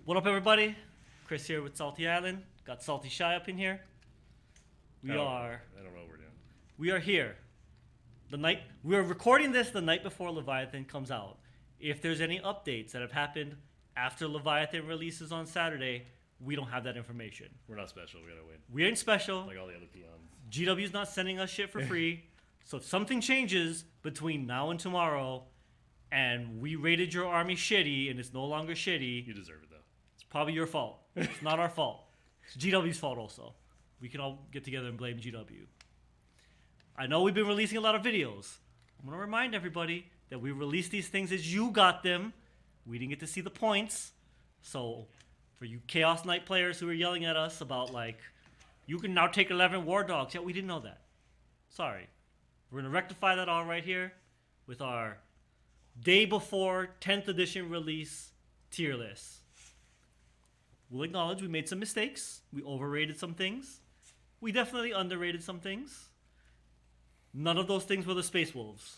What up, everybody? Chris here with Salty Island. Got Salty Shy up in here. I don't know what we're doing. We are here. We are recording this the night before Leviathan comes out. If there's any updates that have happened after Leviathan releases on Saturday, we don't have that information. We're not special. We gotta win. We ain't special. Like all the other peons. GW's not sending us shit for free. So if something changes between now and tomorrow, and we rated your army shitty, and it's no longer shitty, You deserve it though. it's probably your fault. It's not our fault. It's GW's fault also. We can all get together and blame GW. I know we've been releasing a lot of videos. I'm going to remind everybody that we released these things as you got them. We didn't get to see the points. So for you Chaos Knight players who are yelling at us about, like, you can now take 11 War Dogs. Yeah, we didn't know that. Sorry. We're going to rectify that all right here with our day before 10th edition release tier list. We'll acknowledge we made some mistakes. We overrated some things. We definitely underrated some things. None of those things were the Space Wolves.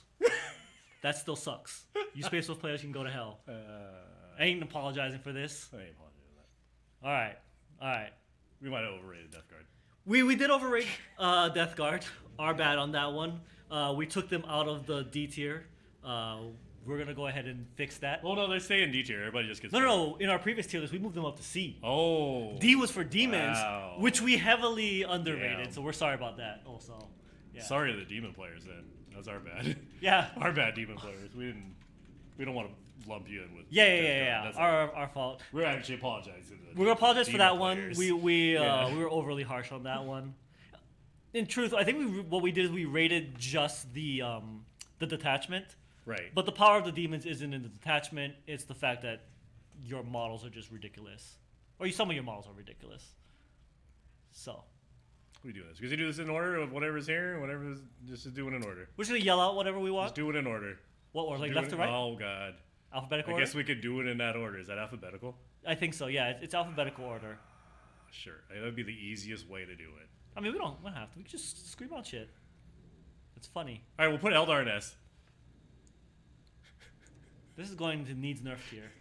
That still sucks. You Space Wolf players can go to hell. I ain't apologizing for this. I ain't apologizing for that. All right. We might have overrated Death Guard. We did overrate Death Guard. Our bad on that one. We took them out of the D tier. We're going to go ahead and fix that. Well, no, they stay in D tier. Everybody just gets... No. In our previous tier list, we moved them up to C. Oh. D was for Demons, wow. which we heavily underrated, Yeah. so we're sorry about that also. Yeah. Sorry to the Demon players then. That's our bad. Yeah. Our bad Demon players. We don't want to lump you in with... Yeah. That's Our fault. We're actually apologizing to the We're going to apologize for Demon that players. one. We were overly harsh on that one. In truth, I think what we did is we rated just the detachment. Right. But the power of the Demons isn't in the detachment. It's the fact that your models are just ridiculous. Or some of your models are ridiculous. So. We do this. Because you do this in order of whatever's here, whatever's... Just do it in order. We're just going to yell out whatever we want? Just do it in order. What order? Like Do left it- to right? Oh, God. Alphabetical I order? guess we could do it in that order. Is that alphabetical? I think so, yeah. It's alphabetical order. Sure. That would be the easiest way to do it. I mean, we don't have to. We can just scream out shit. It's funny. All right, we'll put Eldar in S. This is going to needs nerf tier.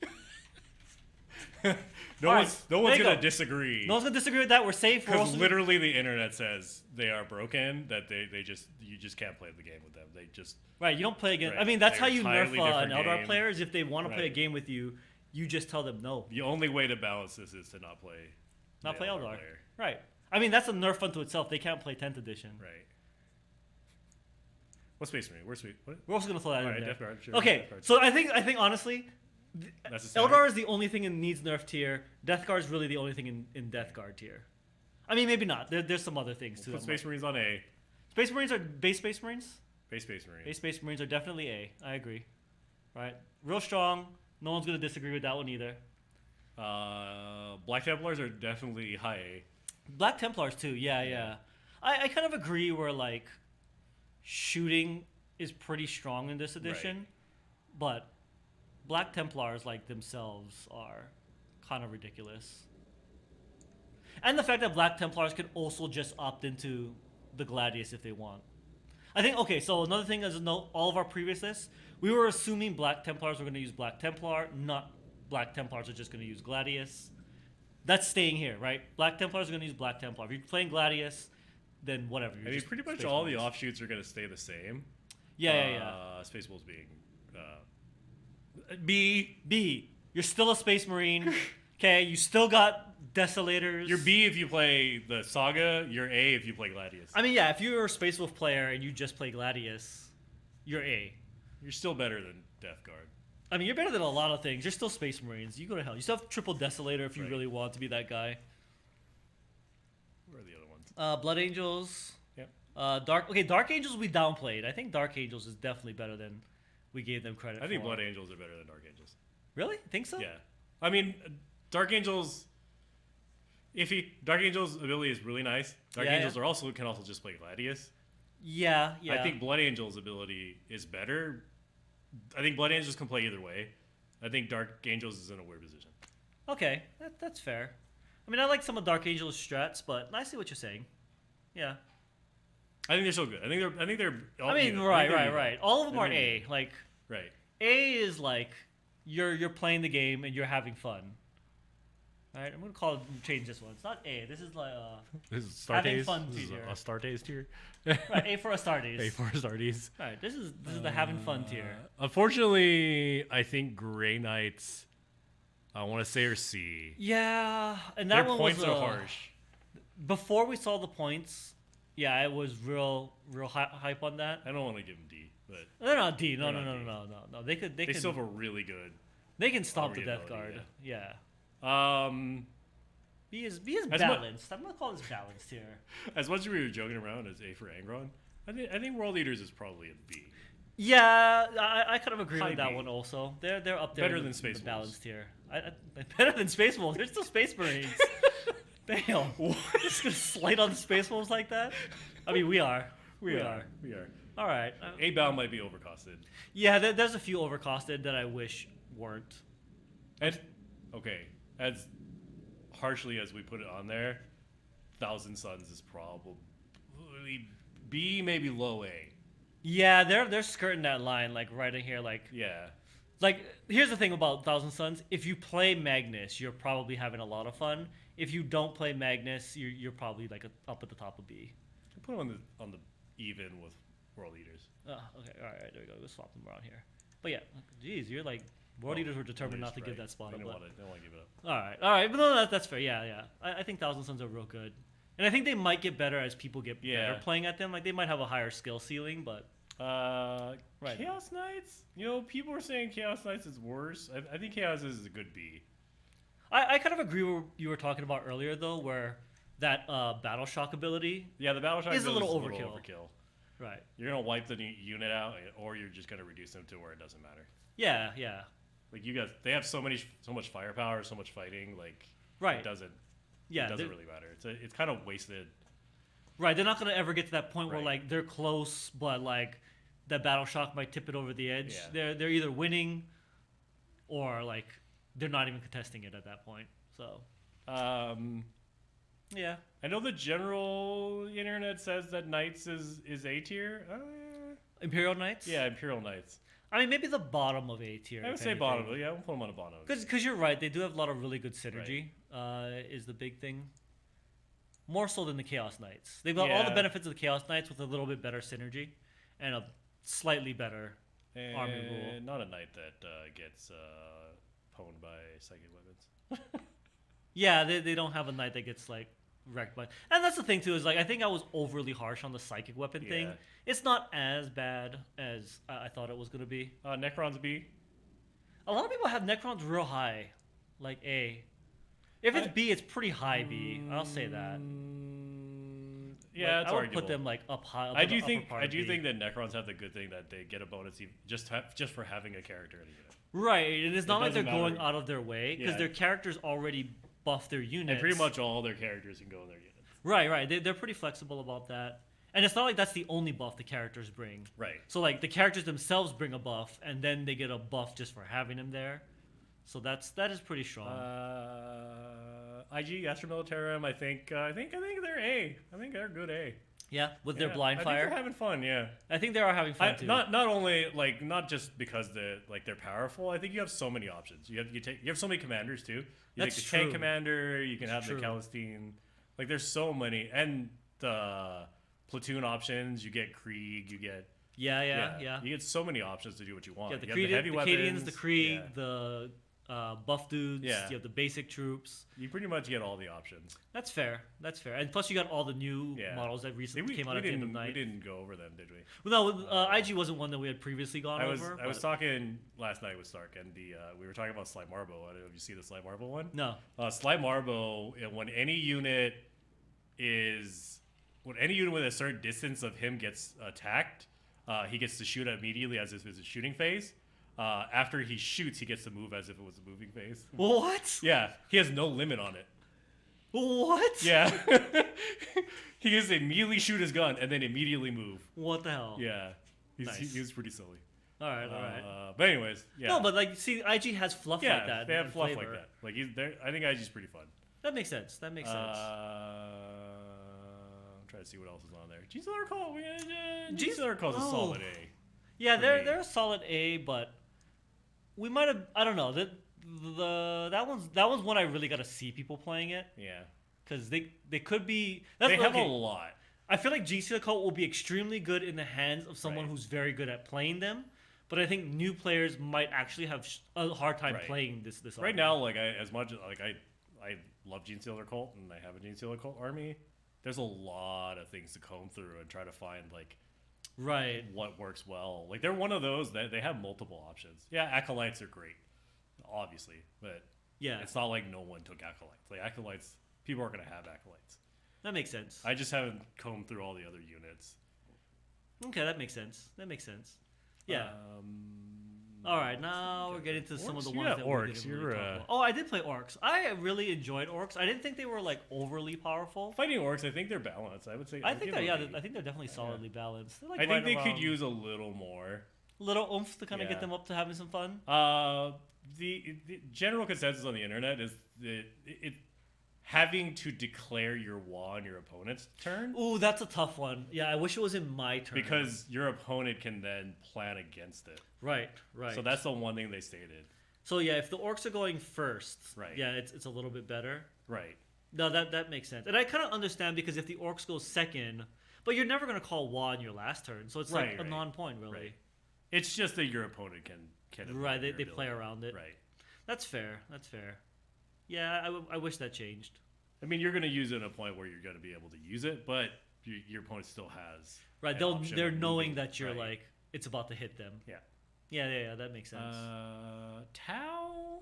No All one's right, going there you to go. disagree. No one's gonna disagree with that. We're safe. We're Because also literally the internet says they are broken, that you just can't play the game with them. They just... right. You don't play against. Right. I mean, that's They're how you entirely nerf an different Eldar game. player. Is if they want to play a Right. game with you, you just tell them no. The only way to balance this is to not play Not the play Eldar. player. Right. I mean, that's a nerf unto itself. They can't play 10th edition. Right. What's Space Marine? Where's Space... What? We're also gonna throw that All in right, there. Death Guard. Sure. Okay. Death Guard. So I think honestly, That's the center. Eldar is the only thing in needs nerf tier. Death Guard is really the only thing in Death Guard tier. I mean, maybe not. There's some other things too. Put Space Marines on A. Space Marines are base Space Marines. Space Marines. Base Space Marines are definitely A. I agree. Right. Real strong. No one's gonna disagree with that one either. Black Templars are definitely high A. Black Templars too. Yeah. I kind of agree where, like, shooting is pretty strong in this edition, but Black Templars, like, themselves are kind of ridiculous. And the fact that Black Templars can also just opt into the Gladius if they want. I think, okay, so another thing is, note, all of our previous lists, we were assuming Black Templars were going to use Black Templar, not Black Templars are just going to use Gladius. That's staying here, right? Black Templars are going to use Black Templar. If you're playing Gladius, then whatever. I mean, pretty much Space all the Marines. offshoots are going to stay the same. Yeah. Space Wolves being B. B. You're still a Space Marine. Okay, you still got Desolators. You're B if you play the Saga. You're A if you play Gladius. I mean, yeah, if you're a Space Wolf player and you just play Gladius, you're A. You're still better than Death Guard. I mean, you're better than a lot of things. You're still Space Marines. You go to hell. You still have triple Desolator if you Right. really want to be that guy. Where are the other ones? Blood Angels. Yep. Dark Angels we downplayed. I think Dark Angels is definitely better than we gave them credit for. I think Blood Angels are better than Dark Angels. Really? Think so? Yeah. I mean, Dark Angels... Dark Angels' ability is really nice. Dark Angels can also just play Gladius. Yeah. I think Blood Angels' ability is better. I think Blood Angels can play either way. I think Dark Angels is in a weird position. Okay, that's fair. I mean, I like some of Dark Angel's strats, but I see what you're saying. Yeah. I think they're so good. I think they're. I mean, right. All of them are A. Like, right. A is like you're playing the game and you're having fun. All right, I'm gonna change this one. It's not A. This is like This is having Astartes. fun This is tier. Astartes tier. Right, A for Astartes. A for Astartes. All right, this is the having fun tier. Unfortunately, I think Grey Knights, I want to say, are C. Yeah, and that Their one points was are harsh. before we saw the points. Yeah, it was real hype on that. I don't want to give them D, but They're not D. No, They're no, not no, D. no, no, no. They could. they still have a really good. They can stomp the army Death ability, Guard. Yeah. B is As balanced. I'm gonna call this balanced here. As much as we were joking around as A for Angron, I think World Eaters is probably a B. Yeah, I kind of agree High with that B. one also. They're up there. Better in than the Space Wolves. balanced here. Better than Space Wolves. They're still Space Marines. Damn. Just gonna slide on the Space Wolves like that? I mean, we are. We are. All right. A bound might be overcosted. Yeah, there's a few overcosted that I wish weren't. And okay, as harshly as we put it on there, Thousand Suns is probably B, maybe low A. Yeah, they're skirting that line, like right in here, like. Yeah. Like, here's the thing about Thousand Suns. If you play Magnus, you're probably having a lot of fun. If you don't play Magnus, you're probably like up at the top of B. Put them on the even with World Eaters. Oh, okay, all right, there we go. Let's swap them around here. But yeah, geez, you're like World Eaters were determined not to give that spot up. Don't want to give it up. All right, but no, that's fair. Yeah. I think Thousand Suns are real good, and I think they might get better as people get better playing at them. Like they might have a higher skill ceiling, but. Right. Chaos Knights? You know, people were saying Chaos Knights is worse. I think Chaos is a good B. I kind of agree with what you were talking about earlier, though, where that Battle Shock ability the Battle Shock is a little ability overkill. Right. You're going to wipe the unit out, or you're just going to reduce them to where it doesn't matter. Yeah. Like, you guys, they have so much firepower, so much fighting, like, right. it doesn't really matter. It's kind of wasted. Right, they're not going to ever get to that point where, Right. like, they're close, but, like, that Battle Shock might tip it over the edge. Yeah. They're either winning or, like, they're not even contesting it at that point. So, yeah. I know the general internet says that Knights is A tier. Imperial Knights? Yeah, Imperial Knights. I mean, maybe the bottom of A tier. I would say bottom. Yeah, we'll put them on the bottom. Because you're right, they do have a lot of really good synergy, is the big thing. More so than the Chaos Knights. They've got all the benefits of the Chaos Knights with a little bit better synergy and a slightly better army rule. Not a knight that gets pwned by psychic weapons. Yeah, they don't have a knight that gets like wrecked by. And that's the thing too, is like I think I was overly harsh on the psychic weapon thing. It's not as bad as I thought it was gonna be. Necron's B. A lot of people have Necrons real high, like A. If it's B, it's pretty high B. I'll say that. Yeah, like, it's I would arguable. put them like up high. I do think that Necrons have the good thing that they get a bonus just for having a character in a unit. Right, and it's not like they're doesn't going matter. out of their way because Yeah. their characters already buff their units. And pretty much all their characters can go in their units. Right. They're pretty flexible about that. And it's not like that's the only buff the characters bring. Right. So like the characters themselves bring a buff, and then they get a buff just for having them there. So that is pretty strong. IG Astra Militarum, I think they're A. I think they're good A. Yeah, with their blind I fire. think they're having fun. Yeah. I think they are having fun too. Not only not just because they're powerful. I think you have so many options. You have so many commanders too. That's take the tank true. commander. You can have true. the Calistine. Like there's so many, and the platoon options. You get Krieg. You get Yeah. You get so many options to do what you want. Yeah, the You have Creed, heavy the weapons, Cadians, the Krieg, yeah. the buff dudes. Yeah. You have the basic troops. You pretty much get all the options. That's fair. And plus you got all the new models that recently came out at the end of the night. We didn't go over them, did we? Well, no, IG wasn't one that we had previously gone over. I was talking last night with Stark, and we were talking about Sly Marbo. I don't know if you see the Sly Marbo one. No. Sly Marbo, when any unit with a certain distance of him gets attacked, he gets to shoot immediately as if it's a shooting phase. After he shoots, he gets to move as if it was a moving phase. What? Yeah, he has no limit on it. What? Yeah. He gets to immediately shoot his gun and then immediately move. What the hell? Yeah. Nice. He's pretty silly. All right. But anyways, yeah. No, but like, see, IG has fluff like that. They have fluff flavor. like that. Like I think IG's pretty fun. That makes sense. I'm trying to see what else is on there. GSLR Call. GSLR Call's a solid A. Yeah, they're a solid A, but we might have. I don't know. that one's one I really got to see people playing it Yeah. because they could be. They have a lot. I feel like GC Occult will be extremely good in the hands of someone who's very good at playing them, but I think new players might actually have a hard time playing this. Right army. now, like I love Gene Stealer Cult and I have a Gene Stealer Cult army. There's a lot of things to comb through and try to find like what works well. Like they're one of those that they have multiple options. Yeah, acolytes are great, obviously, but it's not like no one took acolytes. Like acolytes, people are gonna have acolytes. That makes sense. I just haven't combed through all the other units. Okay, that makes sense. Yeah. All right, now we're getting to some of the ones that Orks. we didn't really talk about. Oh, I did play Orks. I really enjoyed Orks. I didn't think they were like overly powerful. Fighting Orks, I think they're balanced. I would say. I think they're definitely solidly balanced. They're, like, I think they could use a little more. Little oomph to kind of get them up to having some fun. The general consensus on the internet is that it having to declare your WA on your opponent's turn. Ooh, that's a tough one. Yeah, I wish it was in my turn. Because your opponent can then plan against it. Right. So that's the one thing they stated. So yeah, if the Orks are going first, yeah, it's a little bit better. Right. No, that makes sense. And I kind of understand because if the Orks go second, but you're never going to call WA in your last turn, so it's like a non-point, really. Right. It's just that your opponent can right, they play around it. Right. That's fair. Yeah, I wish that changed. I mean, you're going to use it at a point where you're going to be able to use it, but your opponent still has they're knowing that you're like it's about to hit them. Yeah, that makes sense. Tau.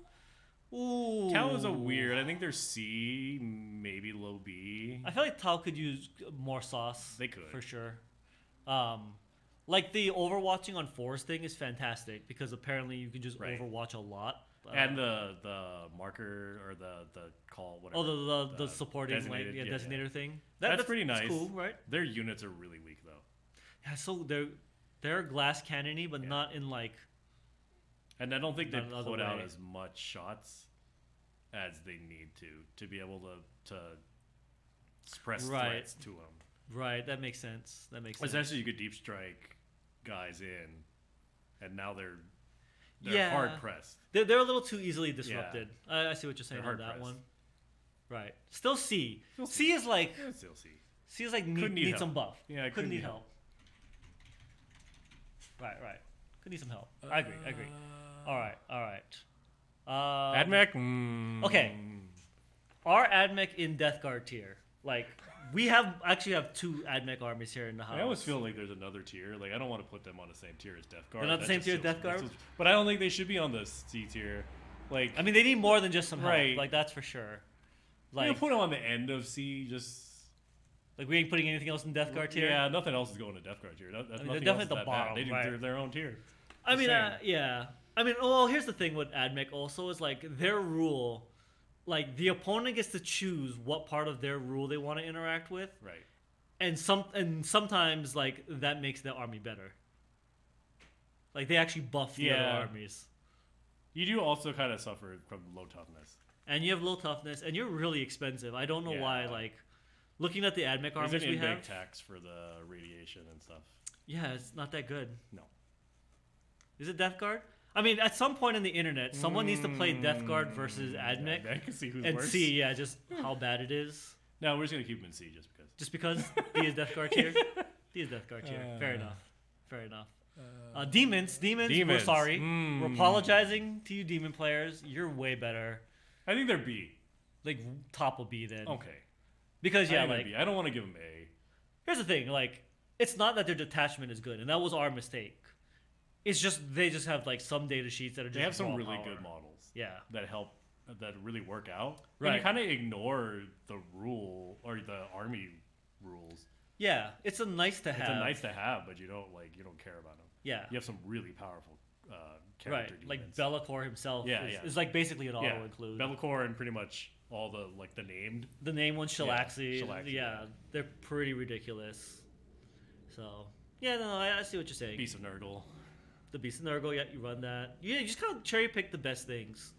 Ooh, Tau is a weird. I think they're C, maybe low B. I feel like Tau could use more sauce. They could for sure. Like the overwatching on fours thing is fantastic because apparently you can just overwatch a lot. And the marker or the call, whatever. Oh, the supporting designator thing. That's pretty nice. Cool, right? Their units are really weak though. Yeah, so they're glass cannony, but not in like. And I don't think they put out as much shots as they need to be able to express threats to them. Right, that makes sense. Essentially, you could deep strike guys in, and now they're hard pressed. They're a little too easily disrupted. I see what you're saying on that one. Right. Still C. C is like. Still C. C is like need some buff. Yeah, could need help. Right. Could need some help. I agree. All right. Admech. Okay. Our Admech in Death Guard tier, like. We actually have two Admech armies here in the house. I always feel like there's another tier. Like I don't want to put them on the same tier as Death Guard. They're not the same tier as Death Guard? But I don't think they should be on the C tier. Like I mean, they need more than just some help. Like that's for sure. Like you put them on the end of C. Just like we ain't putting anything else in Death Guard tier. Yeah, nothing else is going to Death Guard tier. They're definitely at the bottom. They do their own tier. I mean, yeah. I mean, well, here's the thing with Admech also is like their rule. Like the opponent gets to choose what part of their rule they want to interact with. Right. And sometimes like that makes their army better. Like they actually buff the other armies. You do also kind of suffer from low toughness. And you have low toughness, and you're really expensive. I don't know why. Like looking at the Admech armies we have. There's an tax for the radiation and stuff. Yeah, it's not that good. No. Is it Death Guard? I mean, at some point in the internet, someone needs to play Death Guard versus Admech and see who's and worse. see, just how bad it is. No, we're just gonna keep him in C just because. Just because D is Death Guard tier. D is Death Guard tier. Fair enough. Demons. We're sorry. We're apologizing to you, demon players. You're way better. I think they're B. Like top will be then. Okay. Because I don't want to give them A. Here's the thing, like it's not that their detachment is good, and that was our mistake. It's just they just have like some data sheets that are just. They have some really power. good models. Yeah. That help. That really work out. Right. And you kind of ignore the rule or the army rules. Yeah, it's a nice to have. It's a nice to have, but you don't care about them. Yeah. You have some really powerful character demons. Like Be'lakor himself is like basically an auto include. Be'lakor and pretty much all the named. The name one, Shalaxi. Yeah, they're pretty ridiculous. So I see what you're saying. Beast of Nurgle. The Beast of Nurgle, you run that. You just kind of cherry pick the best things.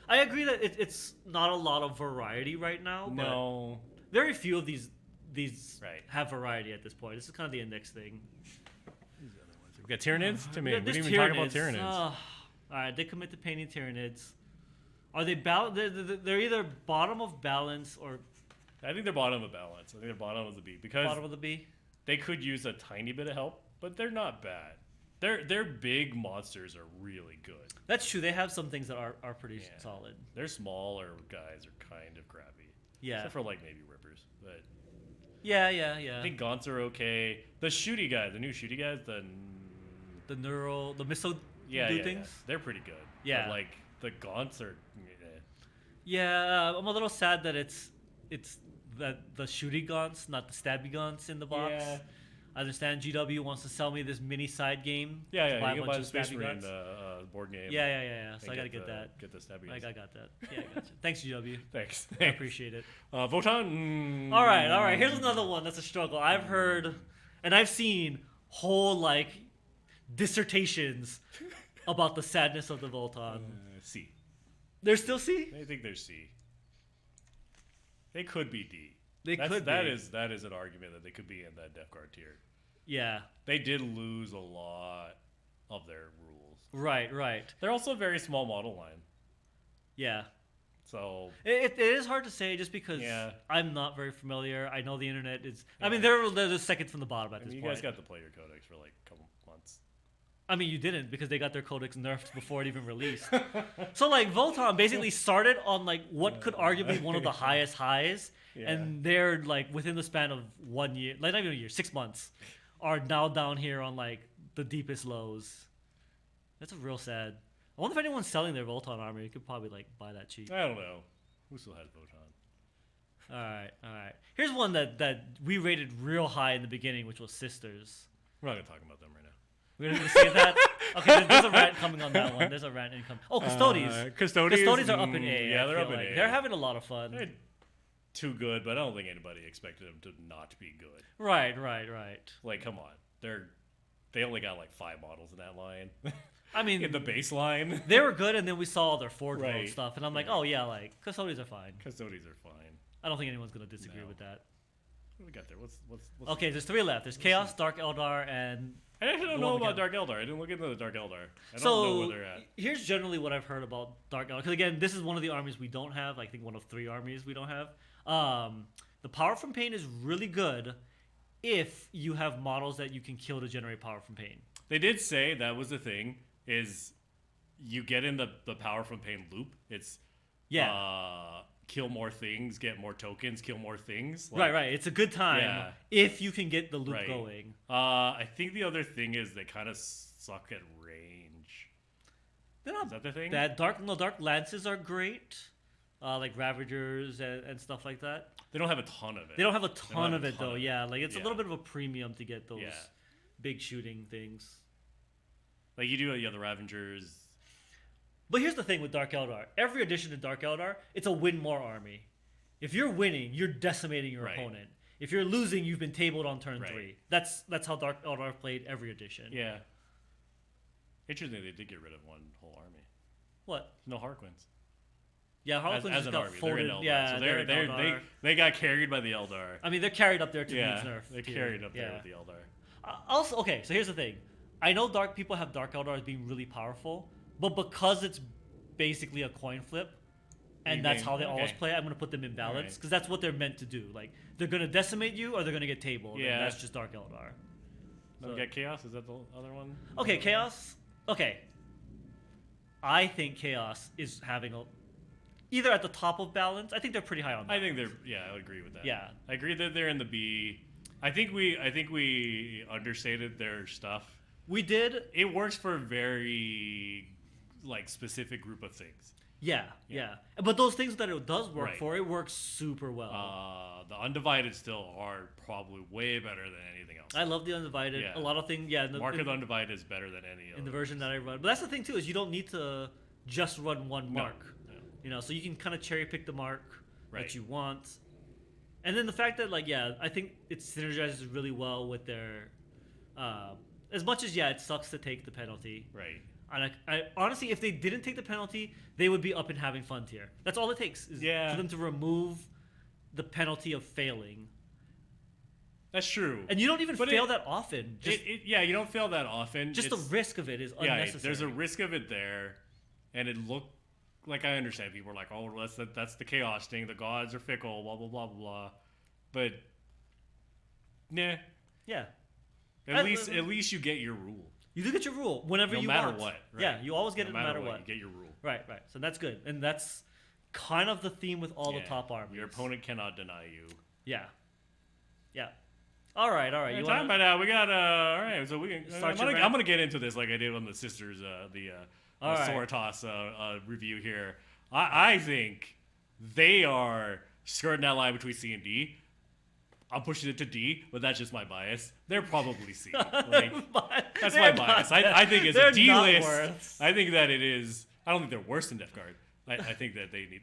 I agree that it's not a lot of variety right now. No. But very few of these have variety at this point. This is kind of the index thing. We got Tyranids? We didn't even talk about Tyranids. All right, they commit to painting Tyranids. Are they they're either bottom of balance or I think they're bottom of balance. I think they're bottom of the B because bottom of the B. they could use a tiny bit of help, but they're not bad. Their big monsters are really good. That's true. They have some things that are pretty solid. Their smaller guys are kind of crappy. Yeah. Except for like maybe Rippers, but Yeah. I think Gaunts are okay. The shooty guys, the new shooty guys, the missile things. Yeah. They're pretty good. Yeah. But like the Gaunts are. Yeah, I'm a little sad that it's that the shooty gaunts, not the stabby gaunts in the box. Yeah. I understand GW wants to sell me this mini side game. Yeah, to buy you a can bunch buy the of Space stabby Marine gaunts. board game. Yeah. So I and gotta get that. Get the stabby I guns. got that. Yeah, I gotcha. Thanks, GW. Thanks. I appreciate it. Votann. All right. Here's another one that's a struggle. I've heard, and I've seen whole like dissertations about the sadness of the Votann. C. They're still C? I think they're C. They could be D. That is an argument that they could be in that Death Guard tier. Yeah. They did lose a lot of their rules. Right. They're also a very small model line. Yeah. So it is hard to say just because I'm not very familiar. I know the internet is. I mean, they're the second from the bottom at this point. You guys got the player codex for like a couple months. I mean, you didn't because they got their codex nerfed before it even released. So like Votann basically started on like what could arguably one of the highest highs, and they're like within the span of 1 year, like not even a year, 6 months, are now down here on like the deepest lows. That's a real sad. I wonder if anyone's selling their Votann armor. You could probably like buy that cheap. I don't know. Who still has Votann? All right. Here's one that we rated real high in the beginning, which was Sisters. We're not gonna talk about them right now. We're gonna say that. Okay, there's a rant coming on that one. There's a rant incoming. Oh, Custodes. Custodes are up in A. Yeah, they're up in A. They're having a lot of fun. They're too good, but I don't think anybody expected them to not be good. Right. Like, come on. They only got like 5 models in that line. I mean, in the baseline. They were good, and then we saw all their Forge World Right. stuff, and I'm like, oh yeah, like Custodes are fine. Custodes are fine. I don't think anyone's gonna disagree with that. What do we got there? What's Okay, there's 3 left. There's Chaos, Dark Eldar, and I actually don't the know one about again. Dark Eldar. I didn't look into the Dark Eldar. I don't so know where they're at. here's generally what I've heard about Dark Eldar. Because again, this is one of the armies we don't have. I think one of 3 armies we don't have. The power from pain is really good if you have models that you can kill to generate power from pain. They did say that was the thing, is you get in the power from pain loop. It's kill more things, get more tokens, kill more things. Like, right. It's a good time if you can get the loop going. I think the other thing is they kind of suck at range. They're not Is that the thing? dark lances are great, like Ravagers and stuff like that. They don't have a ton of it. They don't have a ton of it though. Yeah, like it's a Yeah. little bit of a premium to get those big shooting things. Like you do, the Ravagers. But here's the thing with Dark Eldar. Every edition of Dark Eldar, it's a win more army. If you're winning, you're decimating your opponent. If you're losing, you've been tabled on turn 3. That's how Dark Eldar played every edition. Yeah. Interesting, they did get rid of one whole army. What? No Harlequins. Yeah, Harlequins as just an got army. folded. They're in Eldar. Yeah, so they're in Eldar. they got carried by the Eldar. I mean, they're carried up there to Needs Nerf. They're carried up there with the Eldar. Also, okay, so here's the thing. I know people have Dark Eldar as being really powerful, but because it's basically a coin flip, and that's how they always play, I'm going to put them in balance, because that's what they're meant to do. Like, they're going to decimate you, or they're going to get tabled. Yeah. And that's just Dark Eldar. So we got Chaos? Is that the other one? Okay, Chaos. Okay. I think Chaos is having either at the top of balance. I think they're pretty high on balance. I think I would agree with that. Yeah. I agree that they're in the B. I think we understated their stuff. We did. It works for a very specific group of things. Yeah. But those things that it does work for, it works super well. The Undivided still are probably way better than anything else. I love the Undivided. Yeah. A lot of things, Mark of the Undivided is better than any other. In the version that I run. But that's the thing, too, is you don't need to just run one mark. No. So you can kind of cherry pick the mark that you want. And then the fact that, I think it synergizes really well with their... as much as, it sucks to take the penalty. Right. And I honestly, if they didn't take the penalty, they would be up and having fun tier. That's all it takes is for them to remove the penalty of failing. That's true. And you don't even fail that often. You don't fail that often. Just the risk of it is unnecessary. There's a risk of it there, and it looked like I understand people are like, oh, that's the chaos thing. The gods are fickle, blah blah blah blah blah. But nah. Yeah. At least you get your rule. You do get your rule whenever you want. No matter what. Right? Yeah, you always get it no matter what. You get your rule. Right. So that's good. And that's kind of the theme with all the top armies. Your opponent cannot deny you. Yeah. All right. You time by now. We got all right. So we can. I'm gonna get into this like I did on the sisters, the Soritas review here. I think they are skirting that line between C and D. I'm pushing it to D, but that's just my bias. They're probably C. Like, that's my bias. I think it's a D list. I think that it is. I don't think they're worse than Death Guard. I think that they need.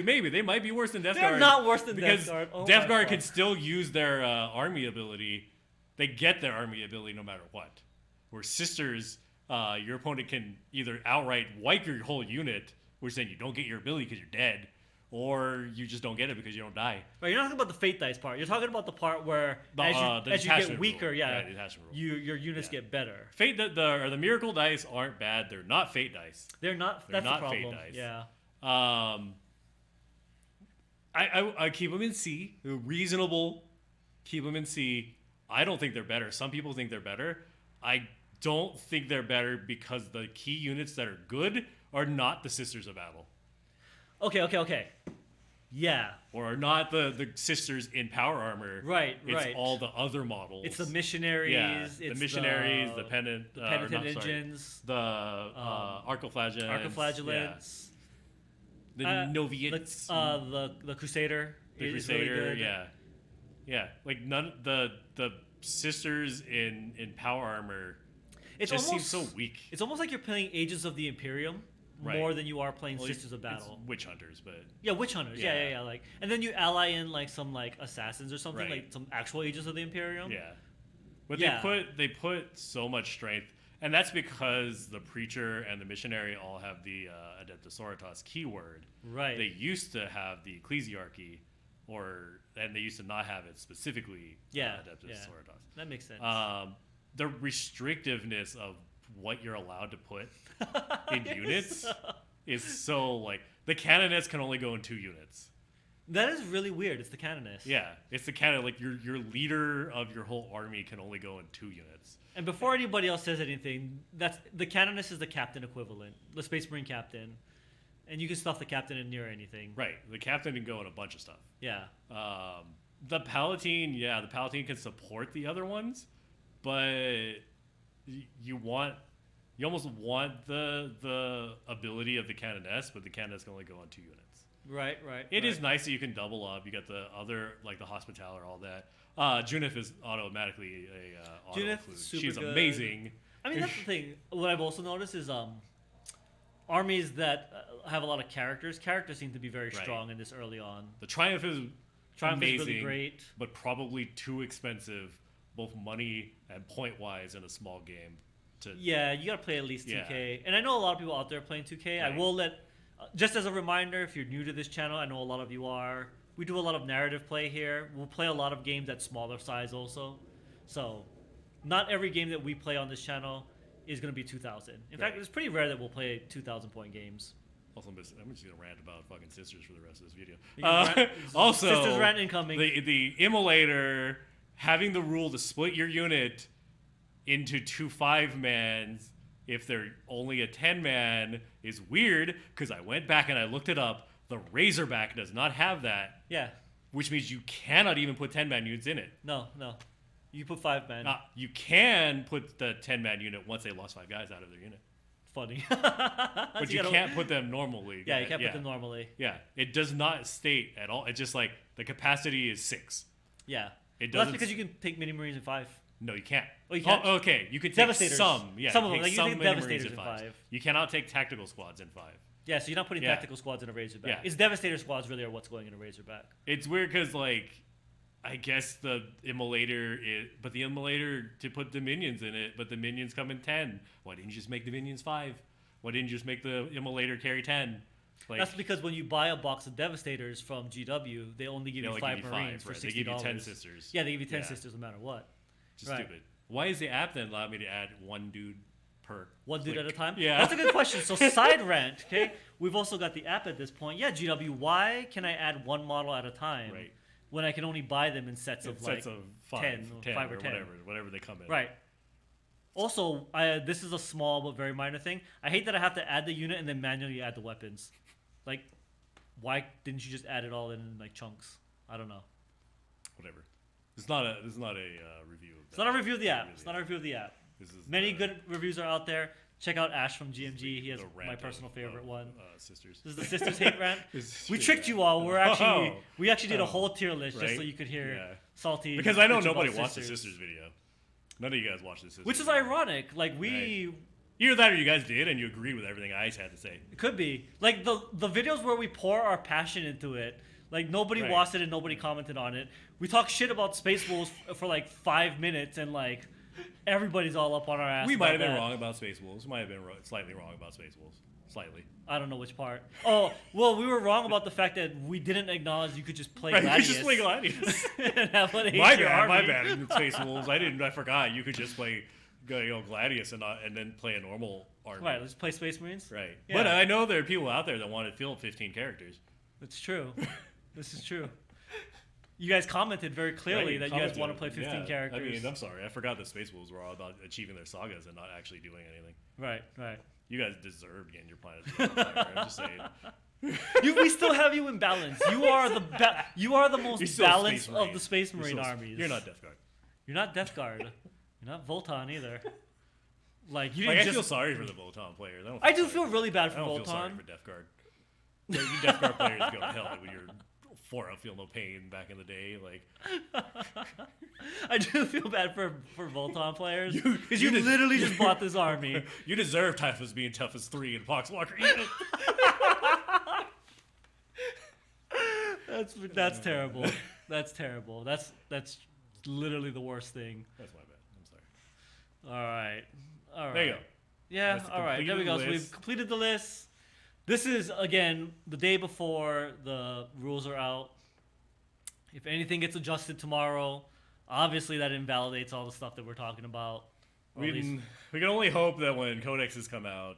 Maybe they might be worse than Death Guard. They're not worse than Death Guard. Because Death Guard can still use their army ability. They get their army ability no matter what. Where Sisters, your opponent can either outright wipe your whole unit, which then you don't get your ability because you're dead, or you just don't get it because you don't die. Right, you're not talking about the fate dice part. You're talking about the part where as you get weaker, your units get better. Fate the miracle dice aren't bad. They're not fate dice. They're not. That's the problem. Fate dice. Yeah. I keep them in C. They're reasonable. Keep them in C. I don't think they're better. Some people think they're better. I don't think they're better because the key units that are good are not the Sisters of Battle. Okay. Yeah. Or are not the Sisters in power armor. Right. It's all the other models. It's the missionaries. Yeah, it's the missionaries, the penitent engines, the arcoflagellants. Yeah. The Noviates. The Crusader. The Crusader, really good. Yeah. Like the Sisters in power armor seems so weak. It's almost like you're playing Agents of the Imperium. Right. More than you are playing Sisters of Battle. It's witch hunters, but witch hunters. Yeah. Like, and then you ally in like some like assassins or something, like some actual Agents of the Imperium. Yeah, but they put so much strength, and that's because the preacher and the missionary all have the Adeptus Soritas keyword. Right. They used to have the ecclesiarchy, and they used to not have it specifically. Adeptus Soritas. That makes sense. The restrictiveness of what you're allowed to put in units is so like the canoness can only go in 2 units. That is really weird. It's the canoness. Yeah, it's the canon. Like your leader of your whole army can only go in 2 units. And before anybody else says anything, that's the canoness is the captain equivalent, the Space Marine captain, and you can stuff the captain in near anything. Right, the captain can go in a bunch of stuff. Yeah. The Palatine, the Palatine can support the other ones, but you almost want the ability of the canoness, but the canoness can only go on 2 units. Right. It is nice that you can double up. You got the other, like the Hospitaller, all that. Junith is automatically a auto include. She's good. Amazing. I mean, that's the thing. What I've also noticed is armies that have a lot of characters seem to be very strong in this early on. The Triumph is amazing, really great, but probably too expensive, both money and point-wise in a small game. You gotta play at least 2K. And I know a lot of people out there playing 2K. Right. I will just as a reminder, if you're new to this channel, I know a lot of you are. We do a lot of narrative play here. We'll play a lot of games at smaller size also. So, not every game that we play on this channel is going to be 2,000. In fact, it's pretty rare that we'll play 2,000-point games. Also, I'm just going to rant about fucking Sisters for the rest of this video. Also, Sisters rant incoming. The Immolator having the rule to split your unit into 2 5-mans if they're only a 10-man is weird, because I went back and I looked it up. The Razorback does not have that. Yeah. Which means you cannot even put 10-man units in it. No. You put 5-man. You can put the 10-man unit once they lost 5 guys out of their unit. Funny. But you can't put them normally. Yeah, you can't put them normally. Yeah. It does not state at all. It's just like the capacity is 6. Yeah. It doesn't. Well, that's because you can take mini marines in 5. No, you can't. Oh, you can't? Okay. You can take Devastators. some. Yeah, some of them. Like you can take Devastators in 5. You cannot take tactical squads in 5. Yeah, so you're not putting tactical squads in a Razorback. Yeah. It's Devastator squads really are what's going in a Razorback. It's weird because, like, I guess the Immolator but the Immolator to put the minions in it, but the minions come in 10. Why didn't you just make the minions 5? Why didn't you just make the Immolator carry 10? Like, that's because when you buy a box of Devastators from GW, they only give you 5 Marines for $60. They give you 10 Sisters. Yeah, they give you 10 Sisters no matter what. Just stupid. Why is the app then allow me to add 1 dude per one dude click. at a time? Yeah. That's a good question. So side rant, okay? We've also got the app at this point. Yeah, GW, why can I add one model at a time Right. when I can only buy them in sets of Sets like of 5 5 or 10. whatever they come in. Right. Also, this is a small but very minor thing. I hate that I have to add the unit and then manually add the weapons. Like, why didn't you just add it all in like chunks? I don't know. Whatever. This is not a review. Of It's not a review of the app. It's not a review of the app. This is Many good reviews are out there. Check out Ash from GMG. He has the rant my personal favorite one. Sisters. This is the Sisters Hate Rant. This We is tricked true, you all. yeah. We actually did a whole tier list just Right? so you could hear Yeah. Salty. Because I know bitch about nobody watched the Sisters video. None of you guys watched the Sisters. Which is video. ironic. Like we. Right. Either that or you guys did and you agreed with everything I had to say. It could be like the videos where we pour our passion into it. Like nobody Right. watched it and nobody commented on it. We talk shit about Space Wolves for like 5 minutes and like everybody's all up on our ass. We might have been that. wrong about Space Wolves. We might have been slightly wrong about Space Wolves. Slightly. I don't know which part. Oh, well, we were wrong about the fact that we didn't acknowledge you could just play Right, you Gladius. could just play Gladius. and have an my eight-tier bad, my army. bad. In Space Wolves, I forgot. You could just play Gladius and then play a normal army. Right, let's play Space Marines. Right. Yeah. But I know there are people out there that want to fill 15 characters. It's true. This is true. You guys commented very clearly Right, that you guys commented. want to play 15 Yeah. characters. I mean, I'm sorry. I forgot that Space Wolves were all about achieving their sagas and not actually doing anything. Right, right. You guys deserved getting your planet on fire. I'm just saying. We still have you in balance. You are the You're most still a balanced Space Marine. of the Space You're Marine still- armies. You're not Death Guard. You're not Death Guard. You're not Votann either. Like you Like, didn't I feel just. sorry for the Votann players. I do sorry feel for- really bad I for don't feel sorry Votann. for Death Guard. Like, you Death Guard players go to hell when you're 4 out feel no pain back in the day. Like I do feel bad for Votann players You- because you you did- literally just bought this army. you deserve Typhus being tough as 3 and Poxwalker. That's terrible. That's terrible. That's literally the worst thing. That's my bad. I'm sorry. All right. There you go. Yeah. That's All right. There we go. So completed we've completed the list. This is again the day before the rules are out. If anything gets adjusted tomorrow, obviously that invalidates all the stuff that we're talking about. Or at least- We can only hope that when codexes come out,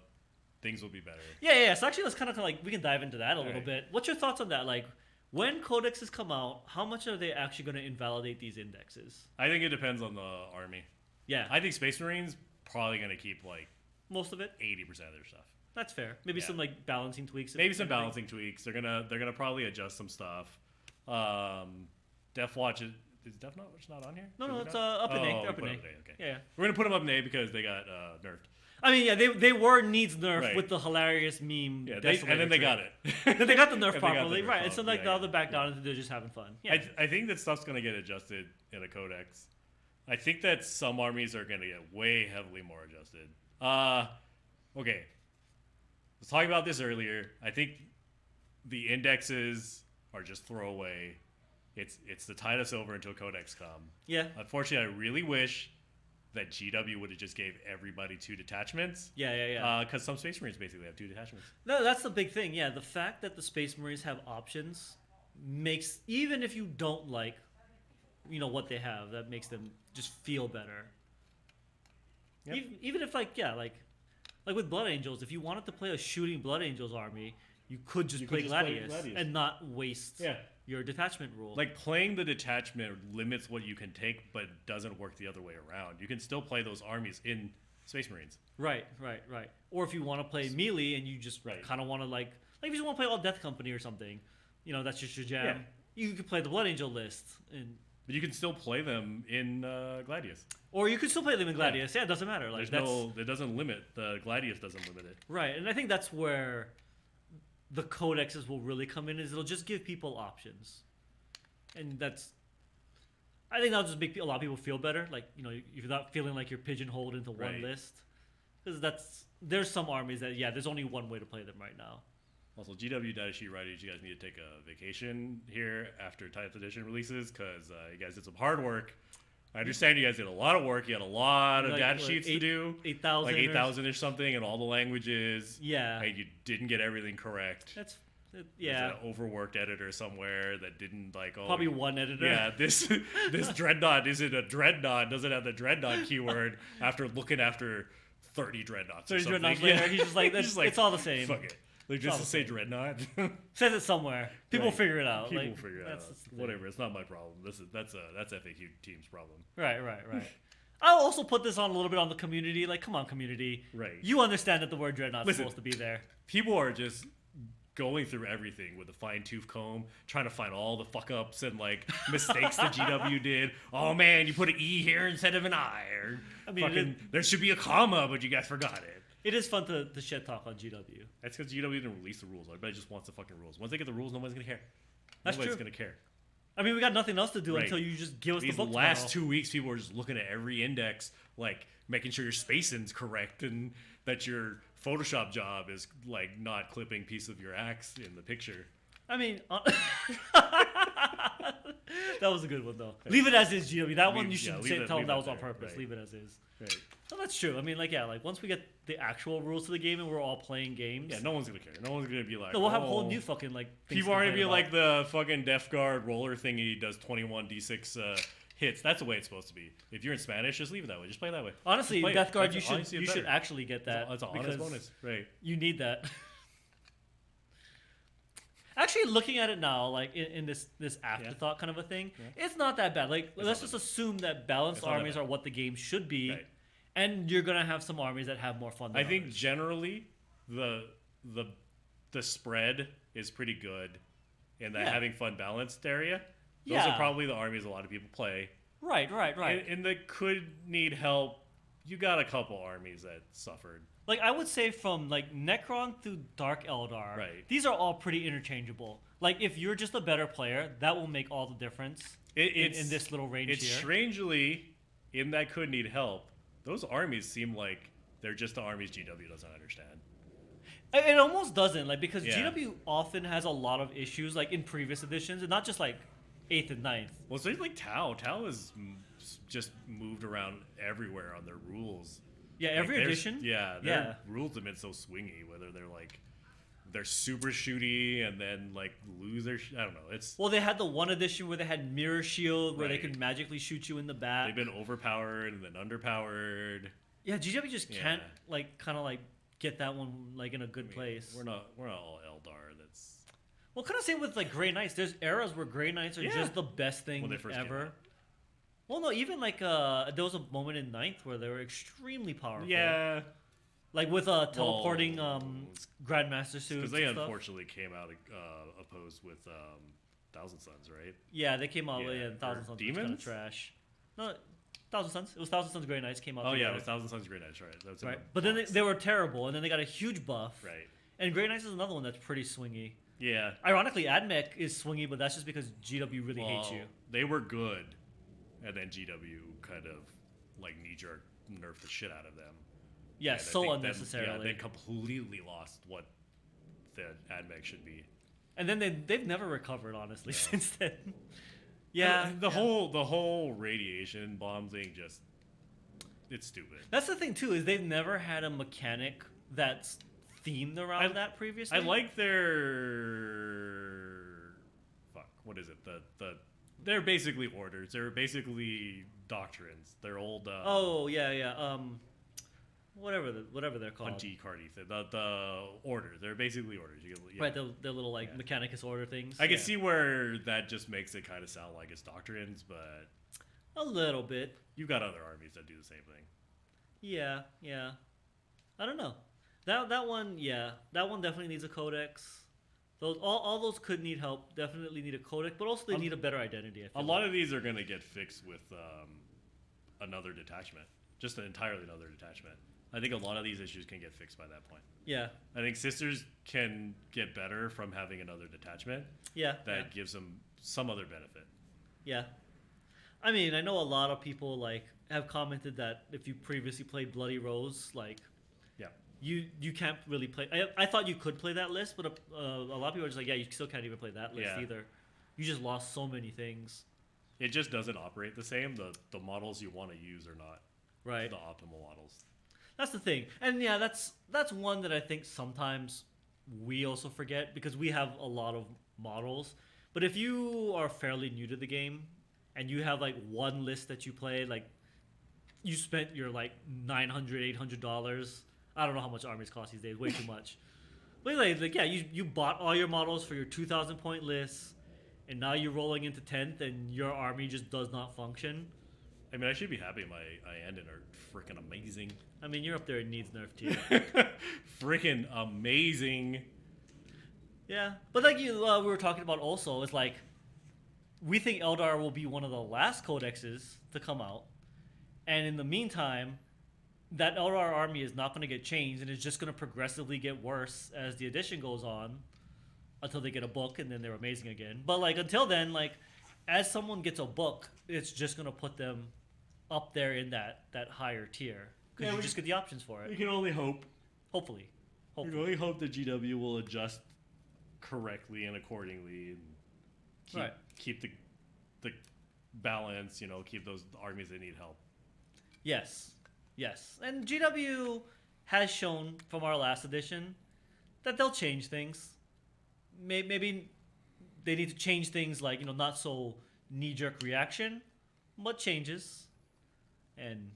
things will be better. Yeah. So actually, let's kind of like we can dive into that a little Right. bit. What's your thoughts on that? Like, when codexes come out, how much are they actually going to invalidate these indexes? I think it depends on the army. Yeah, I think Space Marines probably going to keep like most of it. 80% of their stuff. That's fair. Maybe Yeah. some like balancing tweaks. Maybe some balancing tweaks. They're gonna probably adjust some stuff. Death Watch is Death Watch not on here? No, Is no, it it's not? up in A. Oh, They're we up in put A. it up okay. Yeah. We're gonna put them up in A because they got nerfed. I mean, yeah, they were needs nerf Right. with the hilarious meme. Yeah, and Desolator then they trait. got it. Then they got the And nerf they got the properly, nerf right? And so like properly, now they're back down into they're just having fun. Yeah. I think that stuff's gonna get adjusted in a codex. I think that some armies are gonna get way heavily more adjusted. Okay. I was talking about this earlier. I think the indexes are just throwaway. It's to tide us over until codex come. yeah. Unfortunately, I really wish that GW would have just gave everybody 2 detachments. Yeah. Because some Space Marines basically have 2 detachments. No, that's the big thing. Yeah, the fact that the Space Marines have options makes, even if you don't like, what they have, that makes them just feel better. Yep. Even if like with Blood Angels, if you wanted to play a shooting Blood Angels army, you could just play Gladius and not waste your detachment rule. Like, playing the detachment limits what you can take, but doesn't work the other way around. You can still play those armies in Space Marines. Right. Or if you want to play melee and you just kind of want to like if you just want to play all Death Company or something, that's just your jam. You could play the Blood Angel list, But you can still play them in Gladius. or you could still play them in Gladius. Yeah, it doesn't matter. Like It doesn't limit. The Gladius doesn't limit it. right, and I think that's where the codexes will really come in. Is it'll just give people options, and I think that'll just make a lot of people feel better. Like you're not feeling like you're pigeonholed into one Right. list, because there's some armies that there's only one way to play them right now. Also, GW Data Sheet Writers, you guys need to take a vacation here after 10th edition releases because you guys did some hard work. I understand you guys did a lot of work. You had a lot of data sheets to do. 8,000. Like 8,000 or something in all the languages. Yeah. And you didn't get everything correct. That's There's yeah. an overworked editor somewhere that didn't Probably one editor. Yeah, this dreadnought isn't a dreadnought. Doesn't have the dreadnought keyword after looking after 30 dreadnoughts. 30 or something. dreadnoughts later, he's just like, it's all the same. Fuck it. Like just all to the say same. dreadnought. Says it somewhere. People Right. figure it out. People like, figure it out. Whatever. It's not my problem. That's FAQ team's problem. Right. I'll also put this on a little bit on the community. Like, come on, community. Right. You understand that the word dreadnought's Listen. supposed to be there. People are just going through everything with a fine-tooth comb, trying to find all the fuck-ups and like mistakes that GW did. Oh man, you put an E here instead of an I, or I mean, there should be a comma, but you guys forgot it. It is fun to shit talk on GW. That's because GW didn't release the rules. Everybody just wants the fucking rules. Once they get the rules, nobody's gonna care. That's Nobody's true. gonna care. I mean, we got nothing else to do Right. until you just give us These the book last tomorrow. 2 weeks, people are just looking at every index, like making sure your spacing's correct and that your Photoshop job is like not clipping piece of your axe in the picture. I mean, that was a good one though. Leave it as is, GW. That one you should tell them that was on purpose. Right. Leave it as is. Right. No, that's true. I mean, like, yeah, like once we get the actual rules to the game and we're all playing games, Yeah, no one's gonna care. No one's gonna be like, no, we'll have a "Oh." whole new fucking like. things People to aren't gonna be complain like the fucking Death Guard roller thingy does 21 d6 hits. That's the way it's supposed to be. If you're in Spanish, just leave it that way. Just play it that way. Honestly, Just play it. Death Guard, That's you honestly should better. actually get that. That's an honest because bonus, right? You need that. Actually, looking at it now, like in this afterthought kind of a thing, it's not that bad. Like, let's just assume that balanced It's not that armies bad. are what the game should be, Right. and you're gonna have some armies that have more fun. Than I think others. generally the spread is pretty good in that Yeah. having fun balanced area. Those Yeah. are probably the armies a lot of people play. Right. And that could need help. You got a couple armies that suffered. Like, I would say from like Necron through Dark Eldar, Right. these are all pretty interchangeable. Like, if you're just a better player, that will make all the difference in this little range It's here. strangely, in that could need help, those armies seem like they're just the armies GW doesn't understand. It almost doesn't, like, because Yeah. GW often has a lot of issues, like in previous editions, and not just like 8th and 9th. Well, so like Tau is just moved around everywhere on their rules. Yeah, Like, every their- edition. Yeah, Yeah. their rules have been so swingy. Whether they're super shooty and then like lose their. I don't know. It's Well, they had the one edition where they had Mirror Shield, where they Right. could magically shoot you in the back. they've been overpowered and then underpowered. Yeah, GW just can't Yeah. like kind of like get that one like in a good place. We're not all Eldar. That's Well, kind of same with like Grey Knights. There's eras where Grey Knights are Yeah. just the best thing When they first came ever. out. Well, no, even like there was a moment in 9th where they were extremely powerful. yeah. Like with teleporting Grandmaster suits. Because they and stuff. unfortunately came out opposed with Thousand Suns, right? Yeah, they came out Yeah. and Thousand Or Suns was kind of Demons? trash. No, Thousand Suns. It was Thousand Suns Grey Knights came out. Oh yeah, together. it was Thousand Suns Grey Knights, right? That was in Right, the but then box. they were terrible, and then they got a huge buff. Right. And Grey Knights is another one that's pretty swingy. Yeah. Ironically, AdMech is swingy, but that's just because GW really hates you. They were good, and then GW kind of like knee jerk nerfed the shit out of them. Yeah, And I so think unnecessarily. they completely lost what the AdMech should be. And then they've never recovered, honestly, since then. Yeah, The whole radiation bomb thing just it's stupid. That's the thing too, is they've never had a mechanic that's themed around that previously. I like their what is it? They're basically orders. They're basically doctrines. They're old Oh yeah. Whatever they're called. punchy cardy thing. The orders. They're basically orders. Right, the little like Mechanicus order things. I can see where that just makes it kind of sound like it's doctrines, but a little bit. you've got other armies that do the same thing. Yeah. I don't know. That one definitely needs a codex. Those all those could need help. Definitely need a codex, but also they need a better identity. I feel A lot of these are going to get fixed with another detachment, just an entirely another detachment. I think a lot of these issues can get fixed by that point. Yeah. I think Sisters can get better from having another detachment Yeah. that gives them some other benefit. Yeah. I mean, I know a lot of people like have commented that if you previously played Bloody Rose, like Yeah. you can't really play. I thought you could play that list, but a lot of people are just like, yeah, you still can't even play that list Yeah. either. You just lost so many things. It just doesn't operate the same. The models you want to use are not Right. the optimal models. That's the thing. And yeah, that's one that I think sometimes we also forget because we have a lot of models. But if you are fairly new to the game and you have like one list that you play, like you spent your like $900, $800. I don't know how much armies cost these days. Way too much. But like yeah, you bought all your models for your 2,000 point list, and now you're rolling into 10th, and your army just does not function. I mean, I should be happy my Iandon are freaking amazing. I mean, you're up there. It needs nerf tier. Freaking amazing. Yeah, but like we were talking about also, it's like we think Eldar will be one of the last codexes to come out, and in the meantime, that Eldar army is not going to get changed, and it's just going to progressively get worse as the edition goes on, until they get a book, and then they're amazing again. But like until then, like as someone gets a book, it's just going to put them up there in that higher tier because you just get the options for it. We can only hope. Hopefully. We can only hope that GW will adjust correctly and accordingly, and keep the balance. You know, keep those armies that need help. Yes, and GW has shown from our last edition that they'll change things. Maybe they need to change things like not so knee-jerk reaction, but changes. And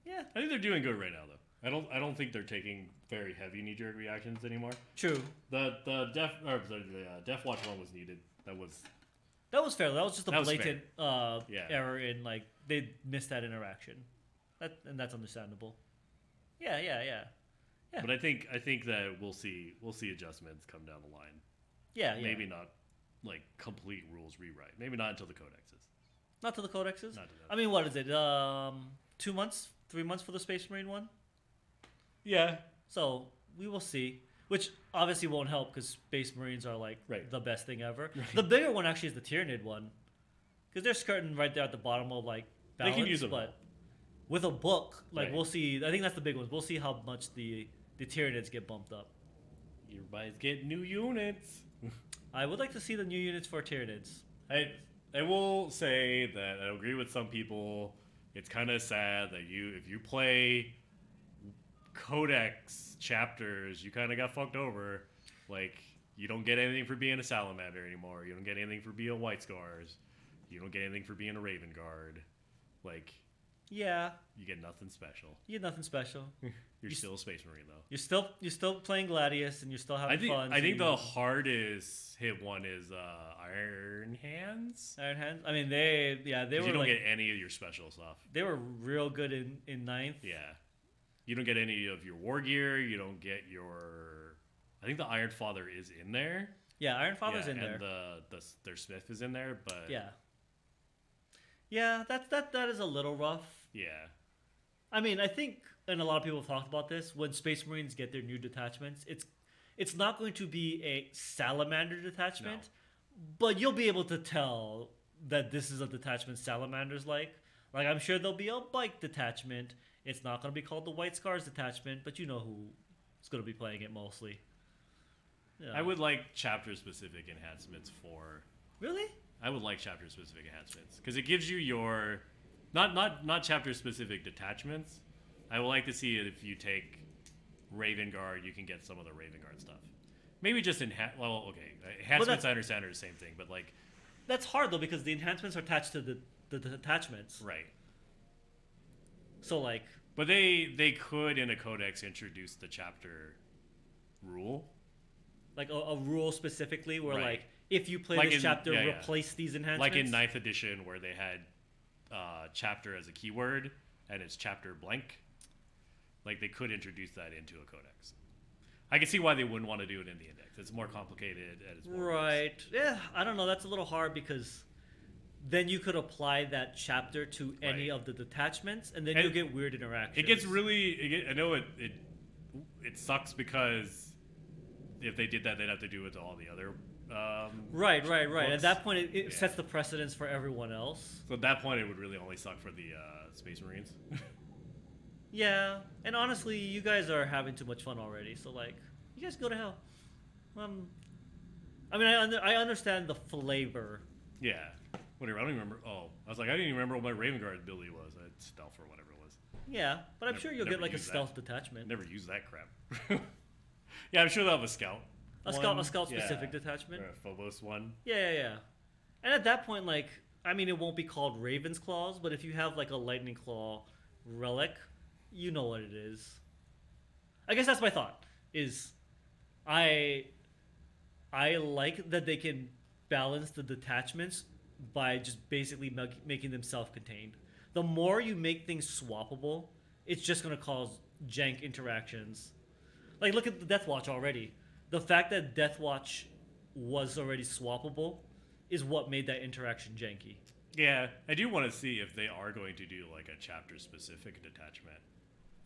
yeah, I think they're doing good right now, though. I don't think they're taking very heavy knee-jerk reactions anymore. True. The Death Watch one was needed. That was fair. That was just a blatant error in like they missed that interaction. And that's understandable. Yeah. But I think that we'll see adjustments come down the line. Yeah. Maybe not like complete rules rewrite. Maybe not until the codexes. Not to the codexes? Not to them. I mean, what is it? 2 months? 3 months for the Space Marine one? Yeah. So, we will see. Which obviously won't help because Space Marines are like the best thing ever. Right. The bigger one actually is the Tyranid one. Because they're skirting right there at the bottom of like balance. They can use them. But with a book, like we'll see. I think that's the big one. We'll see how much the Tyranids get bumped up. Everybody's getting new units. I would like to see the new units for Tyranids. I will say that I agree with some people. It's kind of sad that if you play Codex chapters, you kind of got fucked over. Like, you don't get anything for being a Salamander anymore. You don't get anything for being White Scars. You don't get anything for being a Raven Guard. Like, yeah, you get nothing special. You get nothing special. You're still a Space Marine though. You're still playing Gladius, and you're still having fun. I think the hardest hit one is Iron Hands. Iron Hands. I mean, they were. You don't get any of your special stuff. They were real good in ninth. Yeah, you don't get any of your war gear. You don't get your. I think the Iron Father is in there. Yeah, Iron Father's in there. And their Smith is in there, but yeah, that is a little rough. Yeah. I mean, I think, and a lot of people have talked about this, when Space Marines get their new detachments, it's not going to be a Salamander detachment, but you'll be able to tell that this is a detachment Salamanders like. Like, I'm sure there'll be a bike detachment. It's not going to be called the White Scars detachment, but you know who is going to be playing it mostly. Yeah. I would like chapter-specific enhancements for... Really? I would like chapter-specific enhancements, because it gives you your... Not chapter-specific detachments. I would like to see it if you take Raven Guard, you can get some of the Raven Guard stuff. Maybe just enhancements. I understand are the same thing, but like that's hard though because the enhancements are attached to the detachments. Right. So like, but they could in a codex introduce the chapter rule, like a rule specifically where like if you play this chapter, replace these enhancements. Like in 9th edition where they had chapter as a keyword and it's chapter blank. Like they could introduce that into a codex. I can see why they wouldn't want to do it in the index. It's more complicated and it's more right. Yeah, I don't know. That's a little hard because then you could apply that chapter to any of the detachments, and then you'll get weird interactions. It gets really. I know it sucks because if they did that, they'd have to do it to all the other. Right. At that point, it sets the precedence for everyone else. So at that point, it would really only suck for the Space Marines. Yeah, and honestly, you guys are having too much fun already. So like, you guys go to hell. I mean, I understand the flavor. Yeah. Whatever. I don't even remember. Oh, I was like, I didn't even remember what my Raven Guard ability was. I had stealth or whatever it was. Yeah, but I'm sure you'll get like a stealth detachment. Never use that crap. Yeah, I'm sure they'll have a scout. A scout specific detachment. Or a Phobos one. Yeah. And at that point, like, I mean, it won't be called Raven's Claws, but if you have like a Lightning Claw relic, you know what it is. I guess that's my thought. Is I like that they can balance the detachments by just basically making them self-contained. The more you make things swappable, it's just going to cause jank interactions. Like, look at the Death Watch already. The fact that Death Watch was already swappable is what made that interaction janky. Yeah, I do want to see if they are going to do like a chapter-specific detachment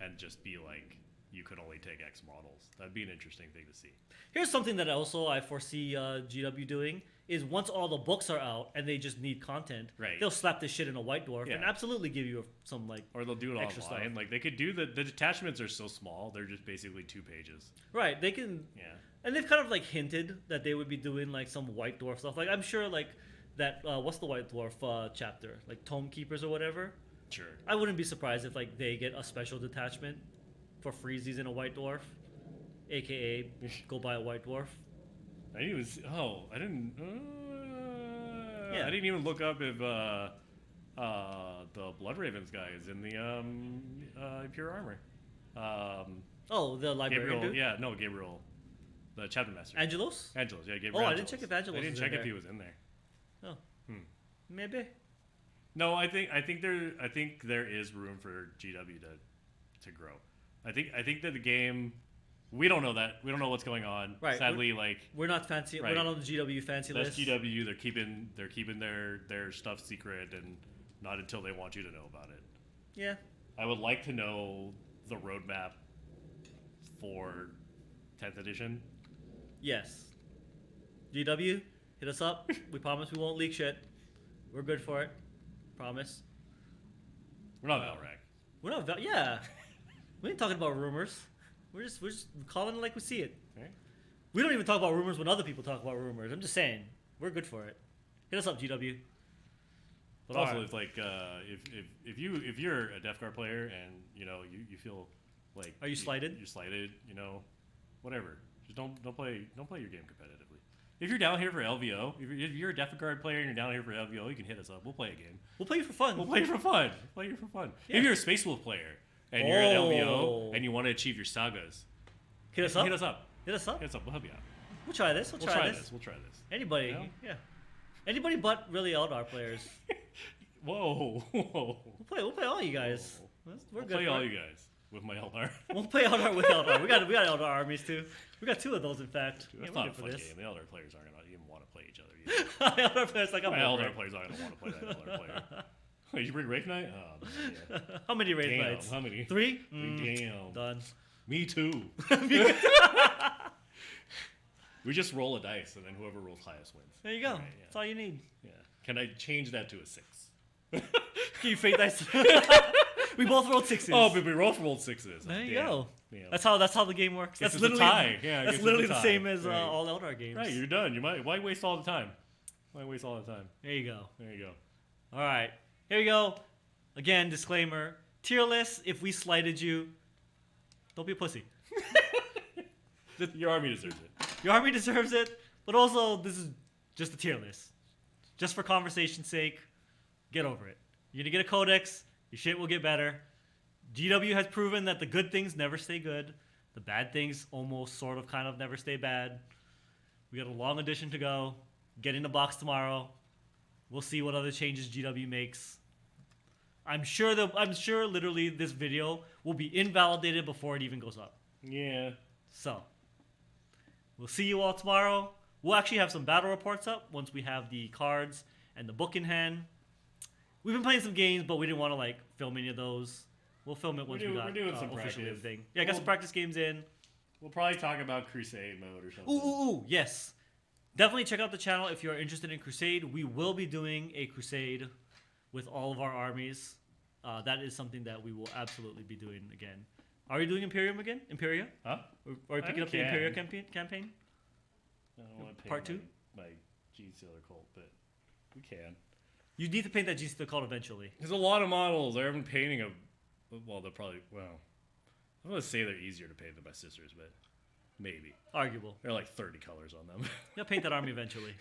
and just be like, you could only take X models. That'd be an interesting thing to see. Here's something that also I foresee GW doing is once all the books are out and they just need content, right, they'll slap this shit in a White Dwarf and absolutely give you some like or they'll do it extra online. stuff. Like they could do the detachments are so small; they're just basically 2 pages. Right, they can. Yeah, and they've kind of like hinted that they would be doing like some White Dwarf stuff. Like I'm sure like that. What's the White Dwarf chapter? Like Tome Keepers or whatever. Sure. I wouldn't be surprised if like they get a special detachment for freezies in a White Dwarf, aka go buy a White Dwarf. I didn't even. I didn't. Yeah. I didn't even look up if the Blood Ravens guy is in the Imperial armor. The librarian Gabriel. dude? Yeah, no, Gabriel, the chapter master. Angelos? Angelos, yeah, Gabriel. Oh, I Angelos. didn't check if Angelos I didn't was check in if he there. was in there. Oh, maybe. No, I think there is room for GW to grow. I think that the game, we don't know that. We don't know what's going on. Right. Sadly, We're not fancy. Right. We're not on the GW fancy that's list. GW. They're keeping their stuff secret and not until they want you to know about it. Yeah. I would like to know the roadmap for 10th edition. Yes. GW, hit us up. We promise we won't leak shit. We're good for it. Promise. We're not Valrak. We're not. Yeah. We ain't talking about rumors. We're just calling it like we see it. Right? We don't even talk about rumors when other people talk about rumors. I'm just saying, we're good for it. Hit us up, GW. But also, it's like if you're a Death Guard player and you feel like are you slighted? You're slighted. Whatever. Just don't play your game competitively. If you're down here for LVO, if you're a Death Guard player and you're down here for LVO, you can hit us up. We'll play a game. We'll play you for fun. Yeah. If you're a Space Wolf player and you're at LVO and you want to achieve your sagas, hit us up. Hit us up. Hit us up. Hit us up. We'll help you out. We'll try this. We'll try this. We'll try this. Anybody. Yeah. Anybody but really Eldar players. Whoa. We'll play all you guys. We're good. We'll play all you guys with my Eldar. We'll play Eldar with Eldar. We got Eldar armies too. We got 2 of those in fact. Dude, that's not a fun game. The Eldar players aren't gonna even want to play each other. Eldar players like I'm my Eldar players aren't gonna want to play that Eldar player. Wait, you bring Wraith Knight? Oh man, yeah. How many Wraith Knights? How many? 3? Damn. Done. Me too. We just roll a dice, and then whoever rolls highest wins. There you go. Right, yeah. That's all you need. Yeah. Can I change that to a 6? Can you fake dice? We both rolled 6s. Oh, but we both rolled 6s. There you go. Damn. That's how the game works. Guess That's it's a literally tie. Yeah, that's guess literally it's a the tie. same as Right. all Eldar games. Right, you're done. Why waste all the time? There you go. There you go. All right. Here we go. Again, disclaimer. Tier list, if we slighted you, don't be a pussy. Your army deserves it. Your army deserves it, but also this is just a tier list. Just for conversation's sake, get over it. You're going to get a codex, your shit will get better. GW has proven that the good things never stay good. The bad things almost sort of kind of never stay bad. We got a long edition to go. Get in the box tomorrow. We'll see what other changes GW makes. I'm sure literally this video will be invalidated before it even goes up. Yeah. So, we'll see you all tomorrow. We'll actually have some battle reports up once we have the cards and the book in hand. We've been playing some games, but we didn't want to film any of those. We'll film it once we got we're doing some officially practice. everything. Yeah, I got some practice games in. We'll probably talk about Crusade mode or something. Ooh, yes. Definitely check out the channel if you're interested in Crusade. We will be doing a Crusade with all of our armies. That is something that we will absolutely be doing again. Are we doing Imperium again? Imperia? Huh? Are we picking up the Imperia campaign? I don't want to paint Part 2? my Gene Stealer cult, but we can. You need to paint that GC called eventually. There's a lot of models. They're even painting a. Well, they're probably. Well, I'm going to say they're easier to paint than my sisters, but maybe. Arguable. There are like 30 colors on them. Yeah, paint that army eventually.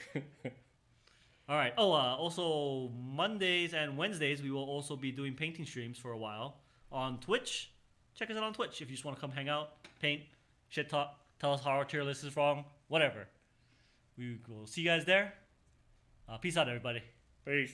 All right. Oh, also Mondays and Wednesdays we will also be doing painting streams for a while on Twitch. Check us out on Twitch if you just want to come hang out, paint, shit talk, tell us how our tier list is wrong, whatever. We will see you guys there. Peace out, everybody. Peace.